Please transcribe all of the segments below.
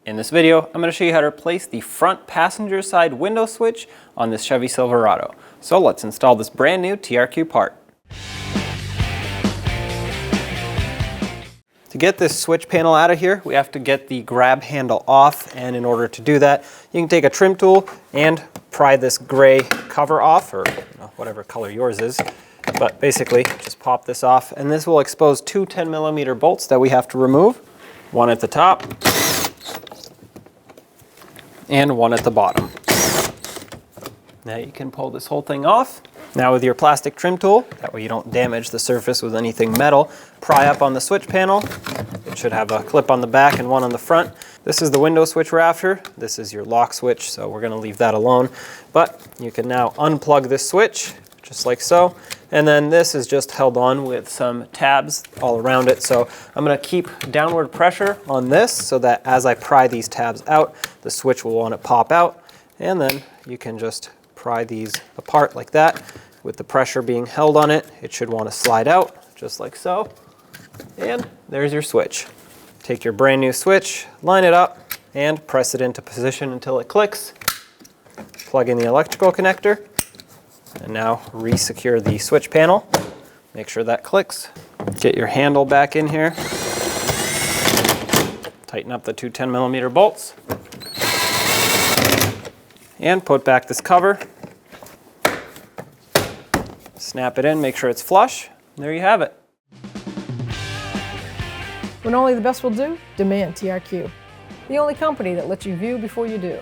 In this video, I'm going to show you how to replace the front passenger side window switch on this Chevy Silverado. So let's install this brand new TRQ part. To get this switch panel out of here, we have to get the grab handle off, and in order to do that, you can take a trim tool and pry this gray cover off, or whatever color yours is. But basically, just pop this off, and this will expose two 10mm bolts that we have to remove. One at the top, and one at the bottom. Now you can pull this whole thing off. Now with your plastic trim tool, that way you don't damage the surface with anything metal, pry up on the switch panel. It should have a clip on the back and one on the front. This is the window switch we're after. This is your lock switch, so we're going to leave that alone. But you can now unplug this switch, just like so. And then this is just held on with some tabs all around it. So I'm going to keep downward pressure on this so that as I pry these tabs out, the switch will want to pop out. And then you can just pry these apart like that. With the pressure being held on it, it should want to slide out just like so. And there's your switch. Take your brand new switch, line it up, and press it into position until it clicks. Plug in the electrical connector. And now re-secure the switch panel. Make sure that clicks. Get your handle back in here. Tighten up the two 10mm bolts. And put back this cover. Snap it in, make sure it's flush. There you have it. When only the best will do, demand TRQ. The only company that lets you view before you do.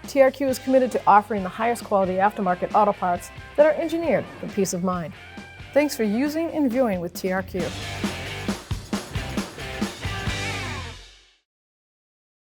TRQ is committed to offering the highest quality aftermarket auto parts that are engineered for peace of mind. Thanks for using and viewing with TRQ.